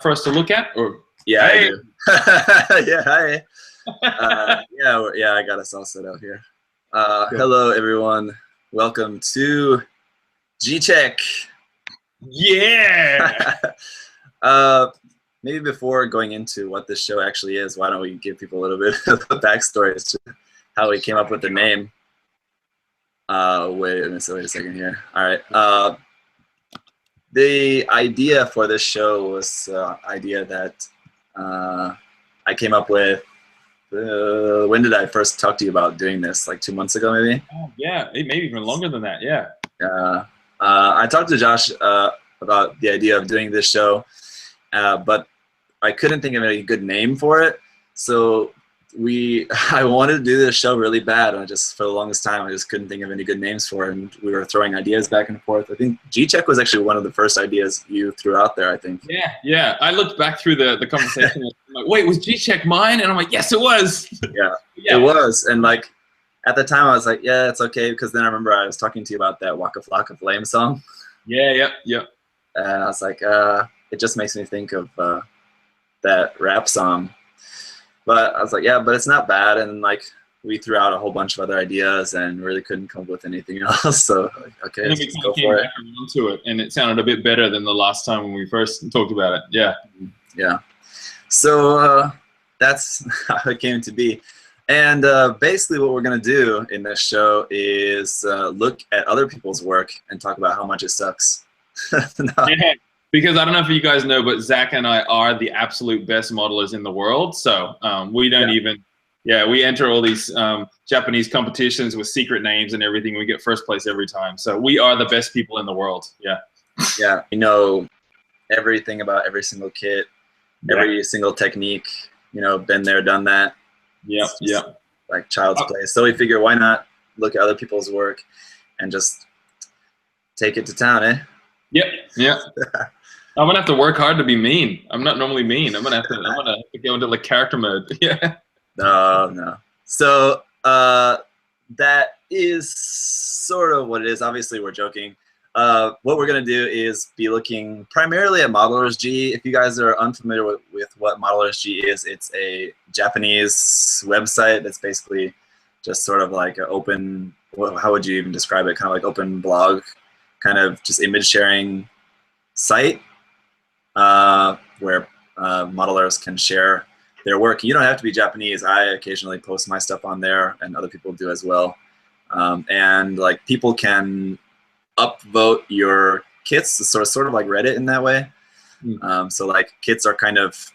for us to look at? Or yeah, hey. I do. Yeah, hi. Yeah, I got us all set out here. Hello, everyone. Welcome to G-Check. Yeah. Maybe before going into what this show actually is, why don't we give people a little bit of a backstory as to how we came up with the name. Wait a second here. All right. The idea for this show was an idea that I came up with. When did I first talk to you about doing this? Like 2 months ago, maybe? Oh, yeah, maybe even longer than that, yeah. I talked to Josh about the idea of doing this show, but I couldn't think of any good name for it. So I wanted to do this show really bad, and for the longest time, I just couldn't think of any good names for it, and we were throwing ideas back and forth. I think G-Check was actually one of the first ideas you threw out there, I think. Yeah. I looked back through the conversation, and I'm like, wait, was G-Check mine? And I'm like, yes, it was. Yeah, it was. And like, at the time, I was like, yeah, it's okay, because then I remember I was talking to you about that Waka Flocka Flame song. Yeah. And I was like, it just makes me think of that rap song. But I was like, yeah, but it's not bad. And like, we threw out a whole bunch of other ideas and really couldn't come up with anything else. So, okay, and then we kind of came back around to it, and it sounded a bit better than the last time when we first talked about it. Yeah. So that's how it came to be. And basically what we're going to do in this show is look at other people's work and talk about how much it sucks. Yeah. Because I don't know if you guys know, but Zach and I are the absolute best modelers in the world. So we don't even, we enter all these Japanese competitions with secret names and everything. We get first place every time. So we are the best people in the world. Yeah. Yeah. We know everything about every single kit, every single technique, been there, done that. Yeah. Like child's play. So we figure, why not look at other people's work and just take it to town, eh? Yep. Yeah. I'm gonna have to work hard to be mean. I'm not normally mean. I'm gonna have to go into like character mode. Yeah. No. So that is sort of what it is. Obviously, we're joking. What we're gonna do is be looking primarily at Modelers G. If you guys are unfamiliar with what Modelers G is, it's a Japanese website that's basically just sort of like an open. How would you even describe it? Kind of like open blog, kind of just image sharing site. Where modelers can share their work. You don't have to be Japanese. I occasionally post my stuff on there, and other people do as well. And like people can upvote your kits, sort of like Reddit in that way. So like kits are kind of,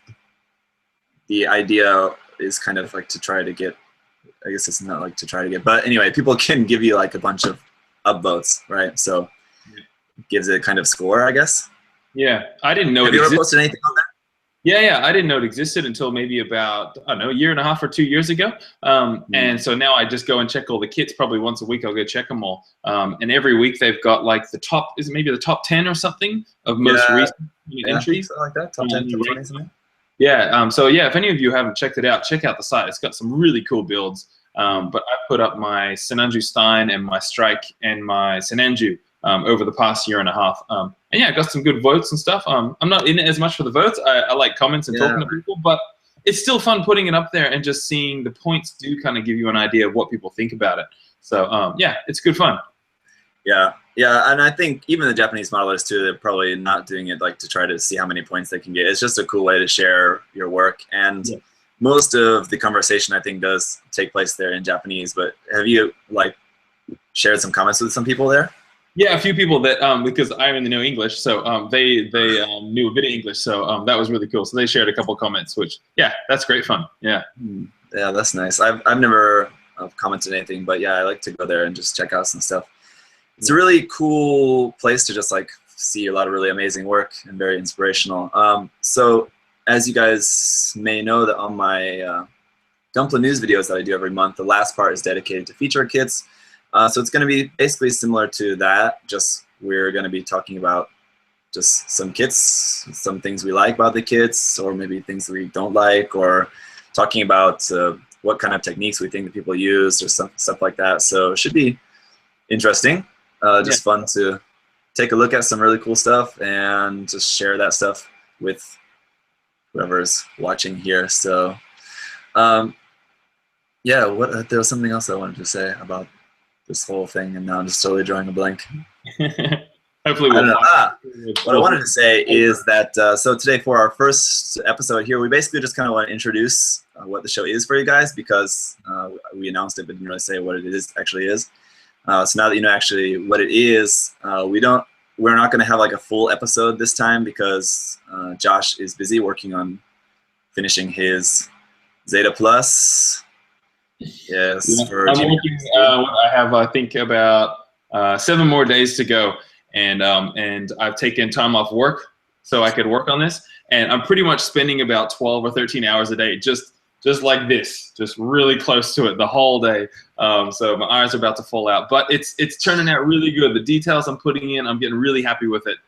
the idea is kind of like to try to get, I guess it's not like to try to get, but anyway, people can give you like a bunch of upvotes, right? So it gives it kind of score, I guess. Yeah, I didn't know. Have you ever posted anything on that? Yeah, I didn't know it existed until maybe about, I don't know, a year and a half or 2 years ago. And so now I just go and check all the kits. Probably once a week I'll go check them all. And every week they've got like the top, is it maybe the top 10 or something of most recent entries? Something like that, top 10, top 20, something. Yeah, so yeah, if any of you haven't checked it out, check out the site. It's got some really cool builds. But I put up my Senanju Stein and my Strike and my Senanju over the past year and a half. And yeah, I got some good votes and stuff. I'm not in it as much for the votes. I like comments and talking to people, but it's still fun putting it up there and just seeing the points do kind of give you an idea of what people think about it. So yeah, it's good fun. Yeah, and I think even the Japanese modelers too, they're probably not doing it like to try to see how many points they can get. It's just a cool way to share your work. And most of the conversation, I think, does take place there in Japanese. But have you like shared some comments with some people there? Yeah, a few people that because I only know English, so they knew a bit of English, so that was really cool. So they shared a couple comments, which that's great fun. Yeah, that's nice. I've never commented anything, but yeah, I like to go there and just check out some stuff. It's a really cool place to just like see a lot of really amazing work and very inspirational. So as you guys may know, that on my Gunpla news videos that I do every month, the last part is dedicated to feature kits. So it's going to be basically similar to that, just we're going to be talking about just some kits, some things we like about the kits, or maybe things we don't like, or talking about what kind of techniques we think that people use, or stuff like that. So it should be interesting, just fun to take a look at some really cool stuff and just share that stuff with whoever's watching here. So, yeah, there was something else I wanted to say about this whole thing, and now I'm just totally drawing a blank. Hopefully, I don't know. we'll What I wanted to say is that so today for our first episode here, we basically just kind of want to introduce what the show is for you guys, because we announced it but didn't really say what it actually is. So now that you know actually what it is, we're not going to have like a full episode this time, because Josh is busy working on finishing his Zeta Plus. Yes, yeah, for I'm working, I have I think about 7 more days to go. And I've taken time off work so I could work on this, and I'm pretty much spending about 12 or 13 hours a day just like this, just really close to it the whole day. So my eyes are about to fall out, but it's turning out really good. The details I'm putting in, I'm getting really happy with it.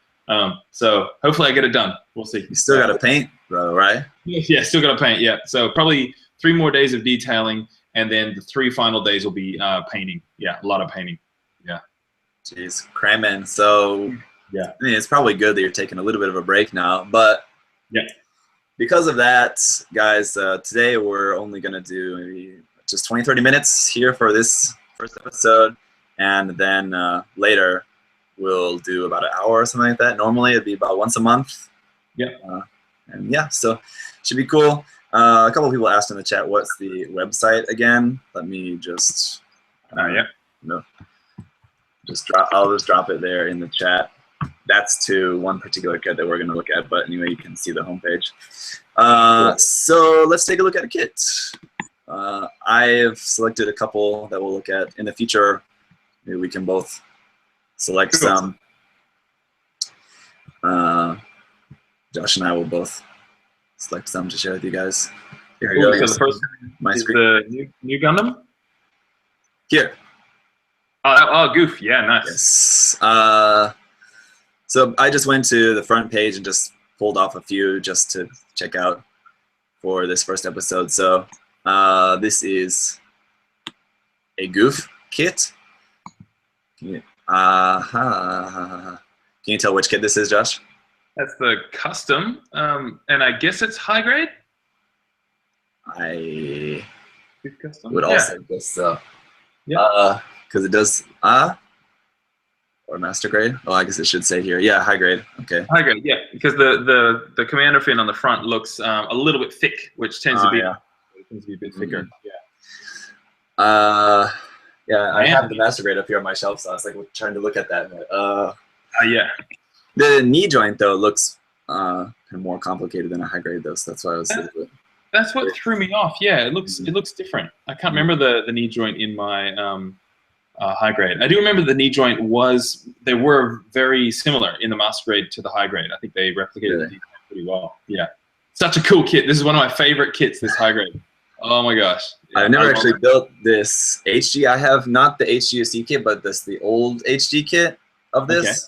So hopefully I get it done. We'll see. You still got to paint, bro, right? Yeah, still got to paint. Yeah, so probably 3 more days of detailing, and then the 3 final days will be painting. Yeah, a lot of painting. Yeah. Jeez, cramming. So yeah, I mean, it's probably good that you're taking a little bit of a break now, but yeah, because of that, guys, today we're only gonna do maybe just 20-30 minutes here for this first episode, and then later we'll do about an hour or something like that. Normally it'd be about once a month. Yeah. And yeah, so should be cool. A couple of people asked in the chat, what's the website again? Let me just yeah. No. I'll just drop it there in the chat. That's to one particular kit that we're going to look at, but anyway, you can see the homepage. Cool. So let's take a look at a kit. I've selected a couple that we'll look at in the future. Maybe we can both select some. Josh and I will both select some to share with you guys. Here you go. So the first my is screen. the Nu Gundam? Here. Oh, Gouf. Yeah, nice. Yes. So I just went to the front page and just pulled off a few just to check out for this first episode. So this is a Gouf kit. Can you tell which kit this is, Josh? That's the custom, and I guess it's high grade? I would also guess so. Yeah. Because it does, or master grade? Oh, I guess it should say here. Yeah, high grade. Okay. High grade, yeah, because the commander fin on the front looks a little bit thick, which tends to be a bit thicker. Yeah. Yeah, I have the master grade up here on my shelf, so I was like trying to look at that. But, yeah. The knee joint though looks kind of more complicated than a high grade though, so that's why I was. That's what threw me off. Yeah, it looks different. I can't remember the knee joint in my high grade. I do remember the knee joint they were very similar in the master grade to the high grade. I think they replicated the knee joint pretty well. Yeah, such a cool kit. This is one of my favorite kits. This high grade. Oh my gosh. Yeah, I've never actually built this HG. I have not the HGSC kit, but the old HG kit of this. Okay.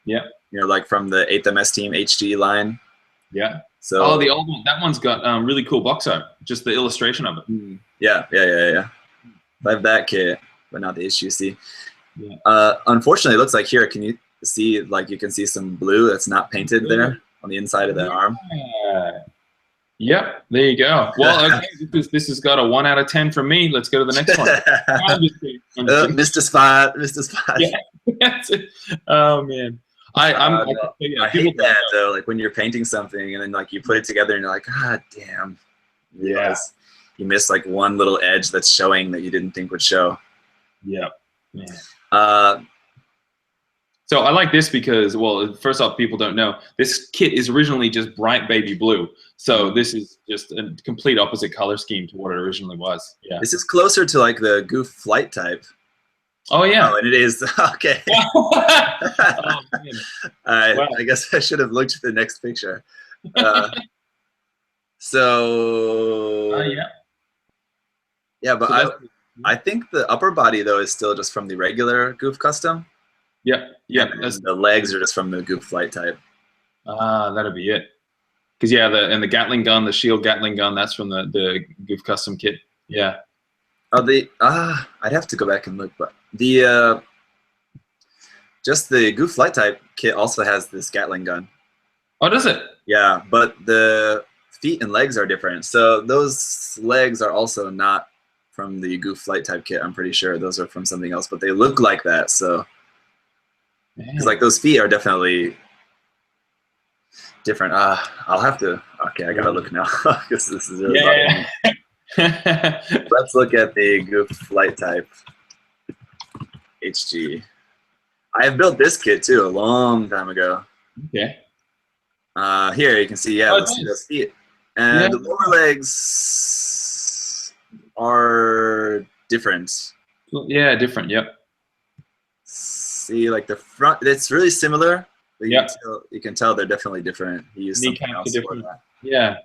Yeah. You know, like from the 8th MS Team HG line. Yeah. So. The old one. That one's got really cool box art. Just the illustration of it. Yeah. I have that kit, but not the HGC. Yeah. Unfortunately, it looks like here. Can you see? Like you can see some blue that's not painted there on the inside of the arm. Yep. There you go. Well, okay. This has got a 1 out of 10 from me. Let's go to the next one. Mr. Spot. Mr. Spot. Yeah. That's it. Oh man. I hate that though. Like when you're painting something and then like you put it together and you're like, God damn. You missed like one little edge that's showing that you didn't think would show. Yeah. So I like this because, well, first off, people don't know this kit is originally just bright baby blue. So this is just a complete opposite color scheme to what it originally was. Yeah. This is closer to like the Gouf flight type. Oh yeah. Oh, and it is okay. Oh, man. All right. Wow. I guess I should have looked at the next picture. Yeah, but so I think the upper body though is still just from the regular Gouf custom. Yeah. The legs are just from the Gouf flight type. That'll be it. Because the Gatling gun, the shield Gatling gun, that's from the Gouf custom kit. Yeah. Oh, I'd have to go back and look, but just the Gouf flight type kit also has this Gatling gun. Oh, does it? Yeah, but the feet and legs are different. So those legs are also not from the Gouf flight type kit. I'm pretty sure those are from something else, but they look like that. So because like those feet are definitely different. I'll have to. Okay, I gotta look now because this is really bothering me. Let's look at the Gouf flight type HG. I have built this kit too a long time ago. Okay. Here you can see, yeah, those feet. And the lower legs are different. Yeah, different, yep. See, like the front, it's really similar. But yep. You can tell they're definitely different. He used something else for that. Yeah.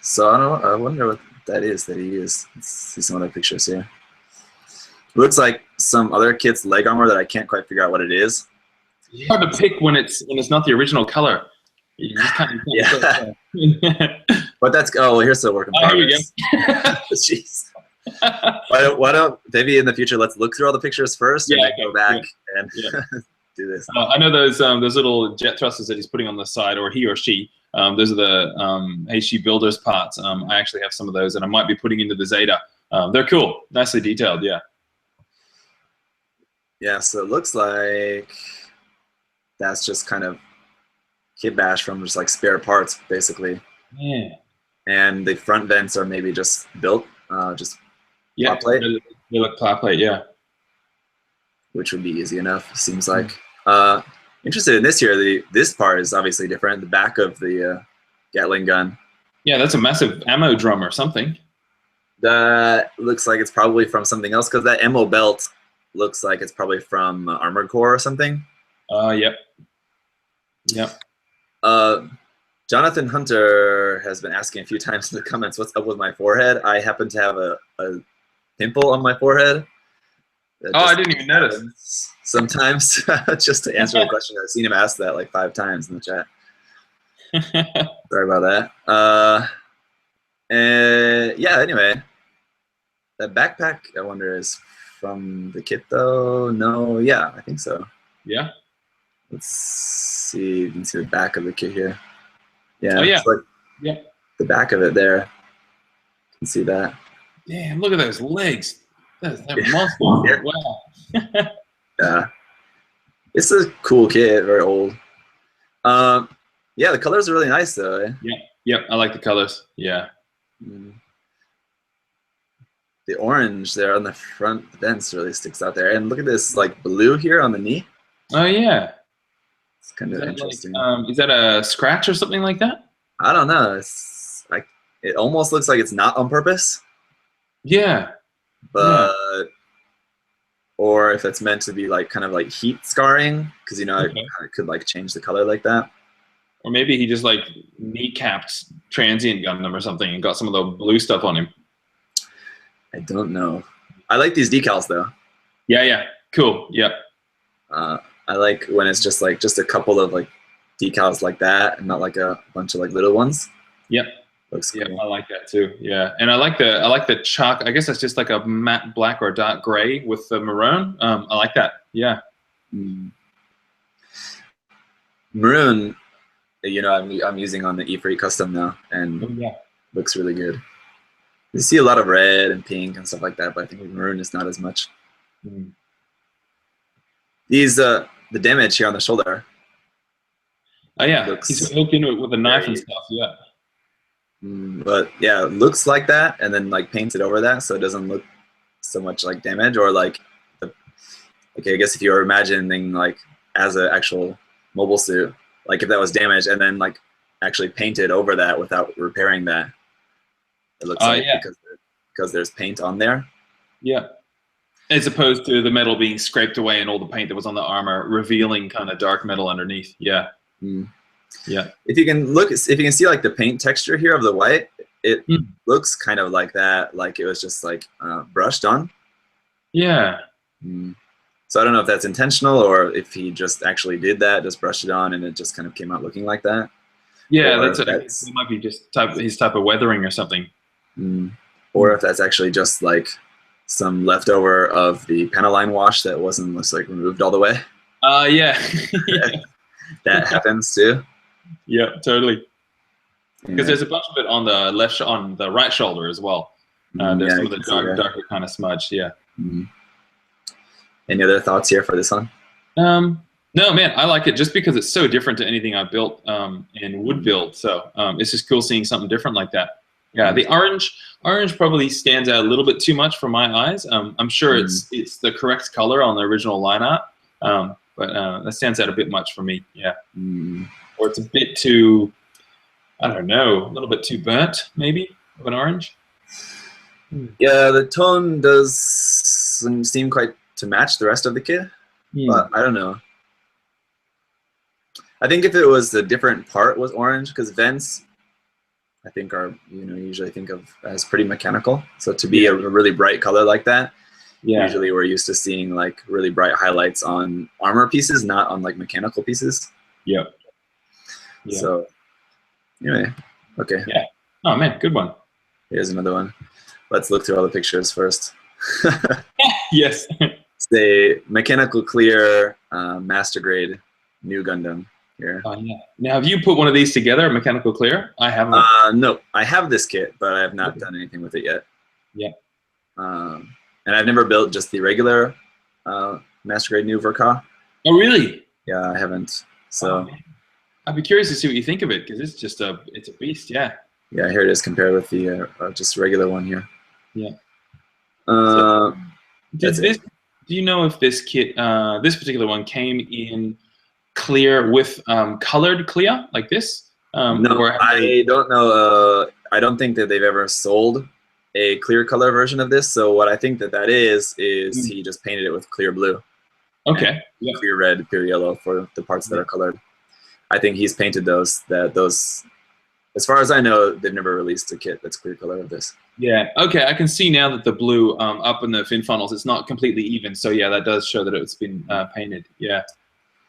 So I wonder what that is that he used. Let's see some other pictures here. It looks like some other kit's leg armor that I can't quite figure out what it is. It's hard to pick when it's not the original color. You just can't yeah. But that's here's the work in progress. Here we go. Jeez. Why don't maybe in the future let's look through all the pictures first and then go back and do this. I know those little jet thrusters that he's putting on the side, or he or she. Those are the HG Builders parts. I actually have some of those, and I might be putting into the Zeta. They're cool, nicely detailed. Yeah. Yeah. So it looks like that's just kind of kit bash from just like spare parts, basically. Yeah. And the front vents are maybe just built, just flat plate. They look flat plate, yeah. Which would be easy enough, seems like. Interested in this here. This part is obviously different. The back of the Gatling gun. Yeah, that's a massive ammo drum or something. That looks like it's probably from something else because that ammo belt looks like it's probably from Armored Core or something. Yep. Yep. Jonathan Hunter has been asking a few times in the comments, what's up with my forehead? I happen to have a pimple on my forehead. I didn't even notice. Sometimes, just to answer the question, I've seen him ask that like 5 times in the chat. Sorry about that. And yeah, anyway. That backpack, I wonder, is from the kit though? No, yeah, I think so. Yeah. Let's see, you can see the back of the kit here. Yeah, oh, yeah. It's like the back of it there. You can see that. Damn, look at those legs. They're monster. Yeah. Wow. Yeah. It's a cool kit, very old. Yeah, the colors are really nice though. Eh? Yep, I like the colors. Yeah. The orange there on the front vents really sticks out there. And look at this like blue here on the knee. Oh yeah. It's kind of interesting. Like, is that a scratch or something like that? I don't know. It's like it almost looks like it's not on purpose. Yeah. But or if it's meant to be like kind of like heat scarring, because you know it could like change the color like that. Or maybe he just like kneecapped Transient Gundam or something and got some of the blue stuff on him. I don't know. I like these decals though. Yeah, cool. Yep. I like when it's just like a couple of like decals like that and not like a bunch of like little ones. Yep. Looks cool. Yeah, I like that too. Yeah, and I like the chalk. I guess that's just like a matte black or dark gray with the maroon. I like that. Yeah. Maroon, you know, I'm using on the E3 custom now, and looks really good. You see a lot of red and pink and stuff like that, but I think with maroon is not as much. These the damage here on the shoulder. Oh yeah, he's hooked into it with a knife and stuff. Yeah. But yeah, it looks like that, and then like painted over that, so it doesn't look so much like damage, or like, okay, I guess if you were imagining like as an actual mobile suit, like if that was damaged and then like actually painted over that without repairing that, it looks like because there's paint on there. Yeah. As opposed to the metal being scraped away and all the paint that was on the armor revealing kind of dark metal underneath. Yeah. Yeah. If you can see like the paint texture here of the white, it looks kind of like that, like it was just like brushed on. Yeah. So I don't know if that's intentional or if he just actually did that, just brushed it on, and it just kind of came out looking like that. Yeah, it might be just his type of weathering or something. Or if that's actually just like some leftover of the Panaline wash that wasn't just like removed all the way. Yeah. That happens too. Yeah, totally. Because there's a bunch of it on the on the right shoulder as well. There's some of the darker kind of smudge. Yeah. Mm-hmm. Any other thoughts here for this one? No, man, I like it just because it's so different to anything I built and would build. So it's just cool seeing something different like that. Yeah, the orange probably stands out a little bit too much for my eyes. I'm sure it's the correct color on the original line art, but that stands out a bit much for me. Yeah, or it's a bit too, I don't know, a little bit too burnt maybe of an orange. Yeah, the tone doesn't seem quite to match the rest of the kit, but I don't know. I think if it was the different part was orange, because vents, I think are usually think of as pretty mechanical. So to be a really bright color like that, usually we're used to seeing like really bright highlights on armor pieces, not on like mechanical pieces. Yeah. So anyway, okay. Yeah. Oh man, good one. Here's another one. Let's look through all the pictures first. Yes. Say mechanical clear, master grade, Nu Gundam. Here. Yeah. Now, have you put one of these together, a mechanical clear? I haven't. No, I have this kit, but I have not done anything with it yet. Yeah. And I've never built just the regular master grade Nu Verka. Oh, really? Yeah, I haven't. So I'd be curious to see what you think of it, because it's just it's a beast. Yeah. Yeah, here it is compared with the just regular one here. Yeah. Do you know if this kit, this particular one, came in clear with colored clear like this? No, I don't know. I don't think that they've ever sold a clear color version of this. So what I think that is he just painted it with clear blue. Okay. Yeah. Clear red, clear yellow for the parts that are colored. I think he's painted those. As far as I know, they've never released a kit that's clear color of this. Yeah. Okay. I can see now that the blue up in the fin funnels, it's not completely even. So yeah, that does show that it's been painted. Yeah.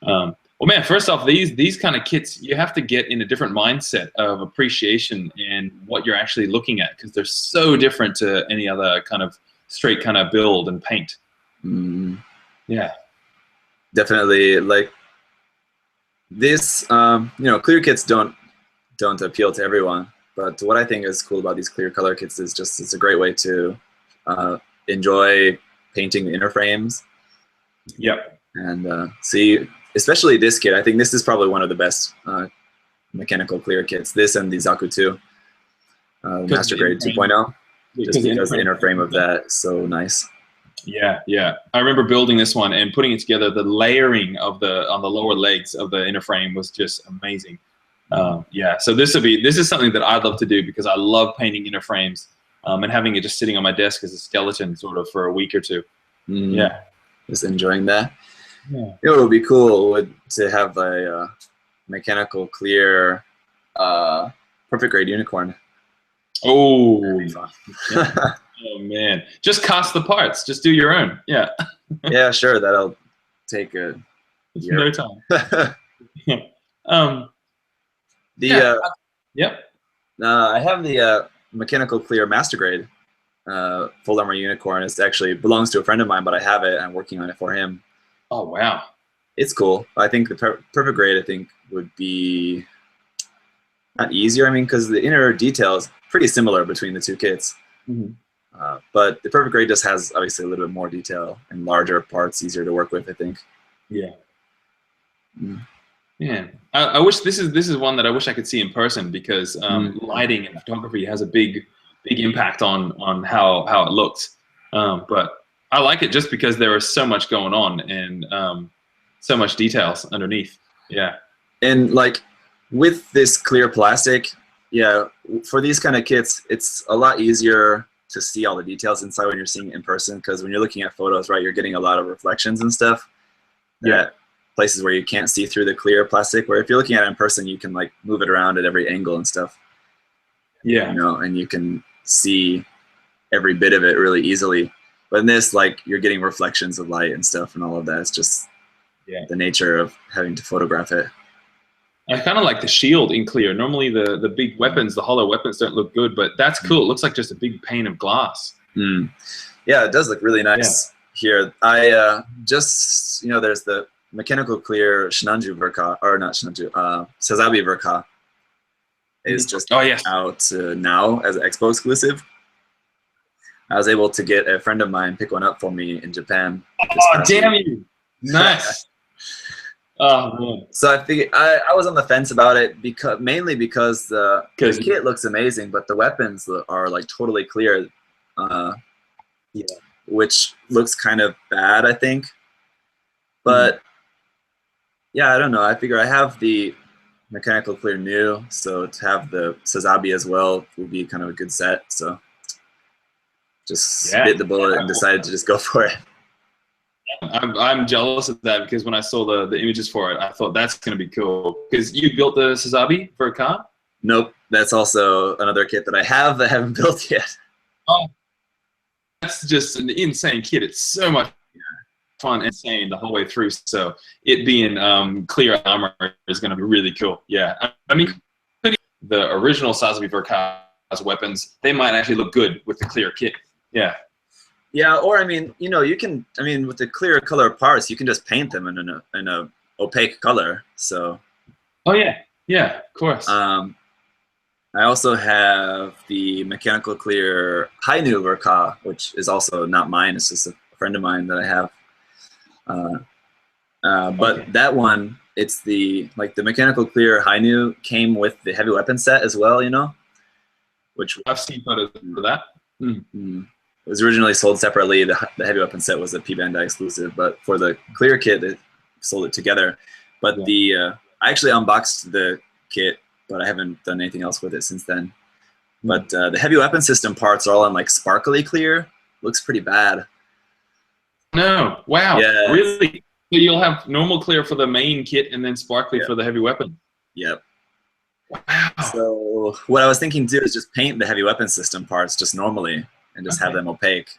Well, man, first off, these kind of kits, you have to get in a different mindset of appreciation and what you're actually looking at, because they're so different to any other kind of straight kind of build and paint. Yeah. Definitely, like this, clear kits don't appeal to everyone, but what I think is cool about these clear color kits is just it's a great way to enjoy painting the inner frames. Yep. And see, especially this kit, I think this is probably one of the best mechanical clear kits. This and the Zaku 2, Master Grade 2.0, just because the inner frame of that is so nice. Yeah, yeah. I remember building this one and putting it together. The layering of on the lower legs of the inner frame was just amazing. Yeah, so this is something that I'd love to do, because I love painting inner frames and having it just sitting on my desk as a skeleton sort of for a week or two. Yeah. Just enjoying that. Yeah. It would be cool to have a mechanical clear perfect grade unicorn. Oh. That'd be fun. Yeah. Oh man, just cast the parts. Just do your own. Yeah. Yeah, sure. That'll take a year. No time. Yep. I have the mechanical clear master grade full armor unicorn. It actually belongs to a friend of mine, but I have it and I'm working on it for him. Oh wow. It's cool. I think the perfect grade would be not easier. I mean, because the inner detail is pretty similar between the two kits. But the perfect grade just has obviously a little bit more detail and larger parts, easier to work with, I think. Yeah. Man, I wish this is one that I wish I could see in person, because lighting and photography has a big impact on how it looks. But I like it just because there is so much going on and so much details underneath. Yeah. And like with this clear plastic, yeah, for these kind of kits, it's a lot easier to see all the details inside when you're seeing it in person, because when you're looking at photos, right, you're getting a lot of reflections and stuff. Yeah. Places where you can't see through the clear plastic, where if you're looking at it in person, you can like move it around at every angle and stuff. Yeah. And you can see every bit of it really easily. But in this, like, you're getting reflections of light and stuff and all of that. It's just the nature of having to photograph it. I kind of like the shield in clear. Normally the big weapons, the hollow weapons don't look good, but that's cool. It looks like just a big pane of glass. Yeah, it does look really nice here. I just, there's the mechanical clear Shinanju Verka, or not Shinanju, Sazabi Verka. is just yes. out now as an Expo exclusive. I was able to get a friend of mine pick one up for me in Japan. Oh, damn you! Nice. Oh man. So I figured I was on the fence about it mainly because the kit looks amazing, but the weapons are like totally clear, which looks kind of bad, I think. But yeah, I don't know. I figure I have the mechanical clear Nu, so to have the Sazabi as well would be kind of a good set. So just bit the bullet and decided to just go for it. I'm jealous of that because when I saw the images for it, I thought that's going to be cool. Because you built the Sazabi for a car? Nope, that's also another kit that I have that I haven't built yet. Oh, that's just an insane kit. It's so much fun and insane the whole way through. So it being clear armor is going to be really cool. Yeah, I mean, the original Sazabi for cars weapons, they might actually look good with the clear kit. Yeah. Yeah, or I mean, you know, you can. I mean, with the clear color parts, you can just paint them in a opaque color. So. Oh yeah, of course. I also have the mechanical clear Nu Verka, which is also not mine. It's just a friend of mine that I have. But that one, it's the mechanical clear Nu came with the heavy weapon set as well. You know, which I've seen photos for that. It was originally sold separately. The heavy weapon set was a P Bandai exclusive, but for the clear kit, they sold it together. But I actually unboxed the kit, but I haven't done anything else with it since then. But the heavy weapon system parts are all in like sparkly clear. Looks pretty bad. No, wow, yeah, really? So you'll have normal clear for the main kit and then sparkly for the heavy weapon? Yep. Wow. So what I was thinking to do is just paint the heavy weapon system parts just normally and just have them opaque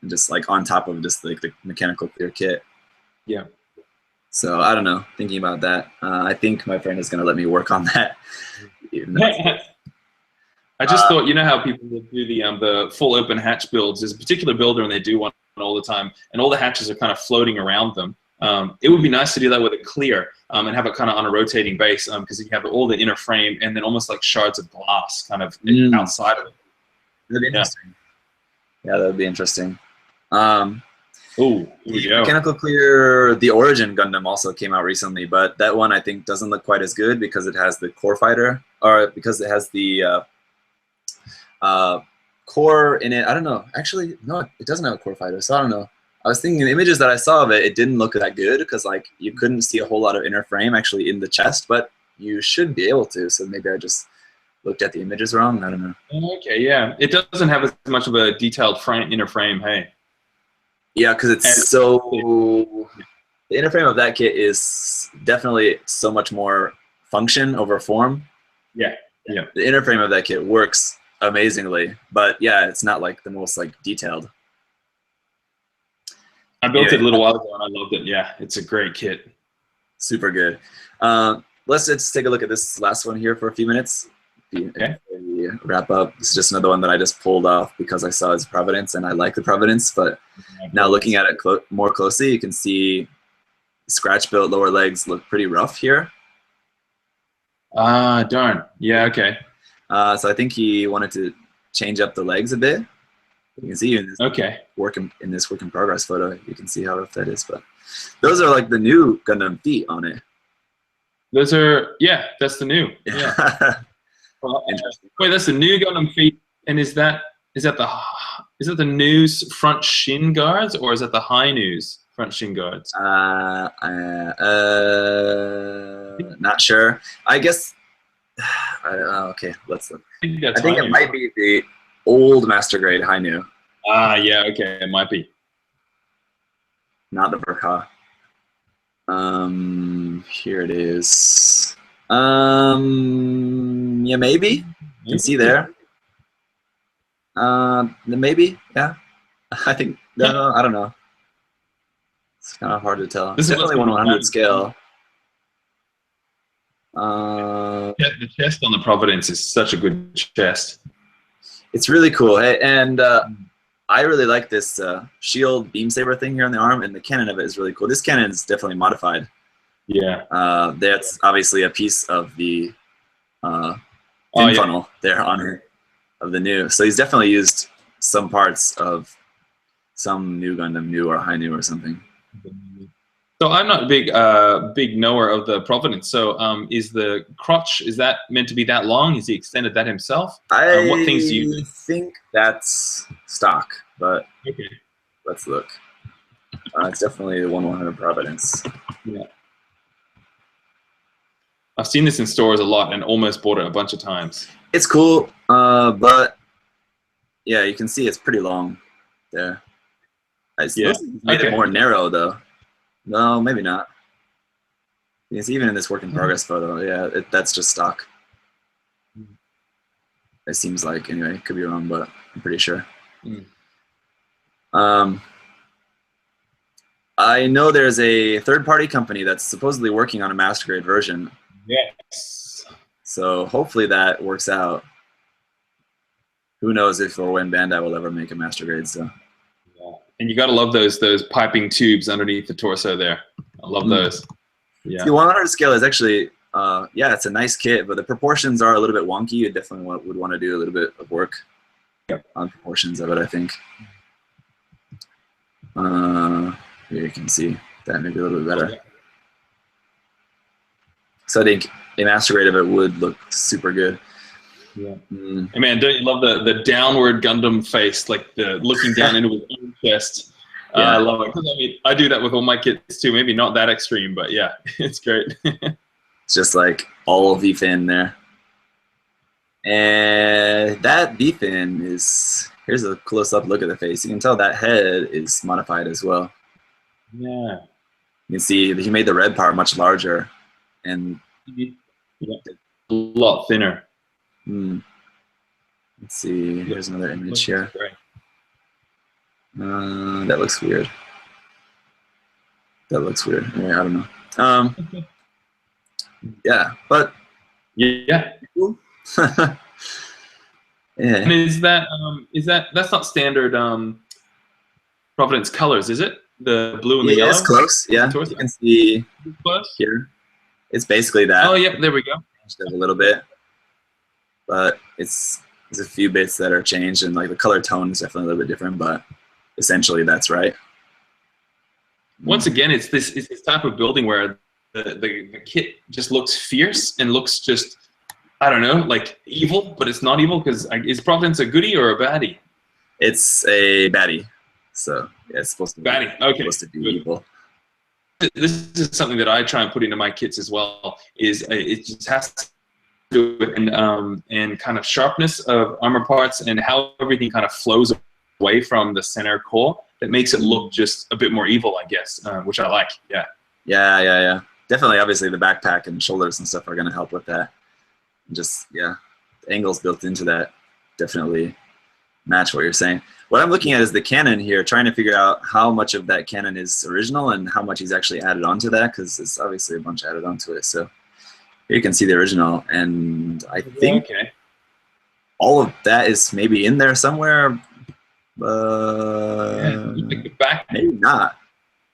and just like on top of just like the mechanical clear kit. Yeah. So I don't know, thinking about that. I think my friend is going to let me work on that. I just thought, you know how people do the full open hatch builds? There's a particular builder and they do one all the time, and all the hatches are kind of floating around them. It would be nice to do that with a clear and have it kind of on a rotating base because you have all the inner frame and then almost like shards of glass kind of outside of it. That'd be interesting. Yeah, that would be interesting. The mechanical clear, the Origin Gundam also came out recently, but that one I think doesn't look quite as good because it has the core fighter, or because it has the core in it. I don't know. Actually, no, it doesn't have a core fighter, so I don't know. I was thinking the images that I saw of it, it didn't look that good because like you couldn't see a whole lot of inner frame actually in the chest, but you should be able to. So maybe I just looked at the images wrong. I don't know. Okay, yeah, it doesn't have as much of a detailed inner frame. Hey. Yeah, because it's the inner frame of that kit is definitely so much more function over form. Yeah. The inner frame of that kit works amazingly, but yeah, it's not like the most like detailed. I built it a little while ago and I loved it. Yeah, it's a great kit. Super good. Let's just take a look at this last one here for a few minutes. Okay. We wrap up. This is just another one that I just pulled off because I saw his Providence and I like the Providence, but now looking at it more closely, you can see scratch built lower legs look pretty rough here. Darn. Yeah, okay. So I think he wanted to change up the legs a bit. You can see in this work in progress photo, you can see how rough that is. But those are like the Nu Gundam feet on it. Those are that's the new. Yeah. Well, wait, that's the Nu Gundam feet, and is that the Nu's front shin guards, or is that the High Nu's front shin guards? Not sure. I guess. Okay, let's look. I think it might be the old Master Grade High Nu. Yeah, okay, it might be. Not the Verka. Here it is. Yeah, maybe. You can see there. Maybe, yeah. I think, no, I don't know. It's kind of hard to tell. It's definitely 1/100 scale. The chest on the Providence is such a good chest. It's really cool. Hey, and I really like this shield beam saber thing here on the arm, and the cannon of it is really cool. This cannon is definitely modified. Yeah. That's obviously a piece of the Oh, yeah. funnel there on her of the Nu. So he's definitely used some parts of some Nu Gundam, Nu or High Nu or something. So I'm not a big knower of the Providence. So is the crotch, is that meant to be that long? Has he extended that himself? What things do you think that's stock, but okay. Let's look. It's definitely the 1/100 Providence. Yeah. I've seen this in stores a lot and almost bought it a bunch of times. It's cool, but yeah, you can see it's pretty long there. It's made it more narrow though. No, maybe not. It's even in this work in progress photo. Yeah, that's just stock. It seems like, anyway, could be wrong, but I'm pretty sure. I know there's a third-party company that's supposedly working on a master grade version. Yes. So hopefully that works out. Who knows if or when Bandai will ever make a master grade. So. Yeah. And you gotta love those piping tubes underneath the torso there. I love those. Yeah. The 100 scale is actually, yeah, it's a nice kit, but the proportions are a little bit wonky. You definitely would want to do a little bit of work on proportions of it, I think. Here you can see that maybe a little bit better. So I think a master grade of it would look super good. Yeah. Hey man, don't you love the downward Gundam face, like the looking down into his own chest? I love it. 'Cause I mean, I do that with all my kits too. Maybe not that extreme, but yeah, it's great. It's just like all V-fin there. And that V-fin is, here's a close-up look at the face. You can tell that head is modified as well. Yeah. You can see he made the red part much larger and a lot thinner. Let's see, here's another image here. That looks weird. That looks weird. Anyway, I don't know. Yeah, but yeah. Yeah. And is that that's not standard Providence colors, is it? The blue and the yellow? It's close, yeah. You can see here. It's basically that. Oh, yep, there we go. Changed it a little bit. But there's a few bits that are changed, and like the color tone is definitely a little bit different, but essentially that's right. Once again, it's this type of building where the kit just looks fierce and looks just, I don't know, like evil, but it's not evil, because is Providence a goodie or a baddie? It's a baddie. So yeah, it's supposed to be baddie. Okay. Supposed to be evil. This is something that I try and put into my kits as well. Is it just has to do with and kind of sharpness of armor parts and how everything kind of flows away from the center core that makes it look just a bit more evil, I guess, which I like. Yeah. Yeah. Definitely, obviously, the backpack and shoulders and stuff are going to help with that. Just, yeah, the angles built into that definitely match what you're saying. What I'm looking at is the cannon here, trying to figure out how much of that cannon is original and how much he's actually added onto that, because it's obviously a bunch added onto it. So here you can see the original, and I think all of that is maybe in there somewhere. Back, maybe not.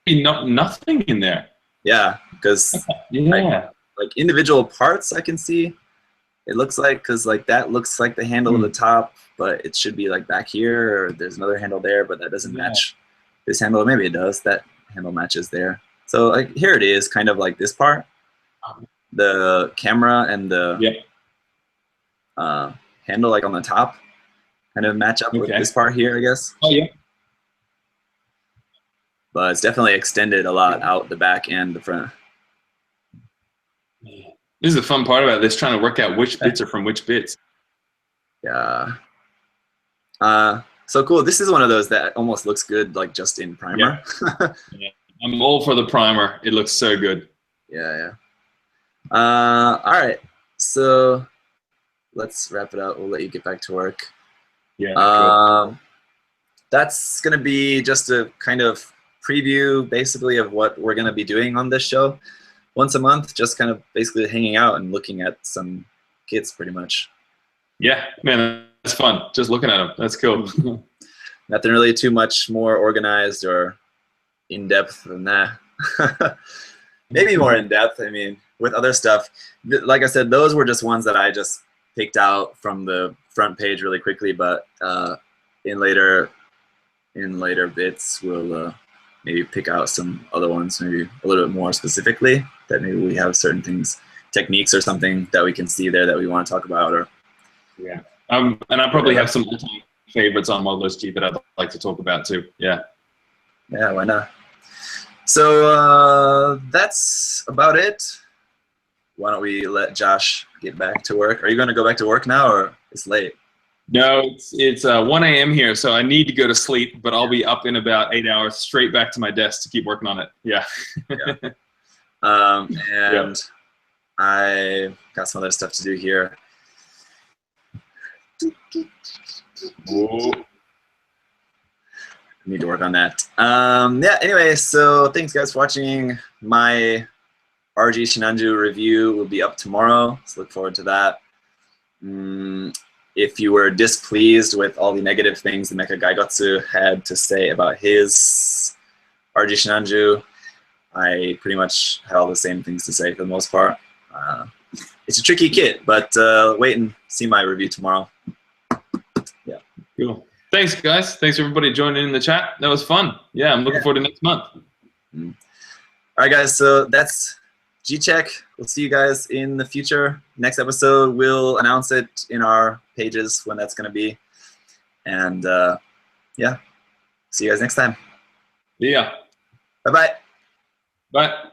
Nothing in there. Yeah, because like individual parts I can see. It looks like, because like that looks like the handle of the top, but it should be like back here, or there's another handle there, but that doesn't match this handle. Maybe it does. That handle matches there. So like here it is, kind of like this part. The camera and the handle like on the top kind of match up with this part here, I guess. Oh yeah. But it's definitely extended a lot out the back and the front. This is the fun part about this, trying to work out which bits are from which bits. Yeah. So cool. This is one of those that almost looks good, like just in primer. Yeah. I'm all for the primer. It looks so good. Yeah. All right. So let's wrap it up. We'll let you get back to work. Yeah. Cool. That's going to be just a kind of preview, basically, of what we're going to be doing on this show. Once a month, just kind of basically hanging out and looking at some kits, pretty much. Yeah, man, that's fun. Just looking at them. That's cool. Nothing really too much more organized or in-depth than that. Maybe more in-depth. I mean, with other stuff, like I said, those were just ones that I just picked out from the front page really quickly, but in later bits we'll maybe pick out some other ones, maybe a little bit more specifically, that maybe we have certain things, techniques or something that we can see there that we want to talk about. Or yeah, and I probably have some favorites on Modelers G that I'd like to talk about too. Yeah, why not? So that's about it. Why don't we let Josh get back to work? Are you going to go back to work now, or it's late? No, it's 1 a.m. here, so I need to go to sleep, but I'll be up in about 8 hours, straight back to my desk to keep working on it. Yeah. And I got some other stuff to do here. Whoa. Need to work on that. Yeah, anyway, so thanks guys for watching. My RG Shinanju review will be up tomorrow, so look forward to that. If you were displeased with all the negative things the Mecha Gaigotsu had to say about his RG Shinanju, I pretty much had all the same things to say for the most part. It's a tricky kit, but wait and see my review tomorrow. Yeah. Cool. Thanks, guys. Thanks, everybody, joining in the chat. That was fun. Yeah, I'm looking forward to next month. All right, guys, so that's G-Check. We'll see you guys in the future. Next episode, we'll announce it in our pages when that's going to be. And yeah, see you guys next time. Yeah. Bye-bye. Bye.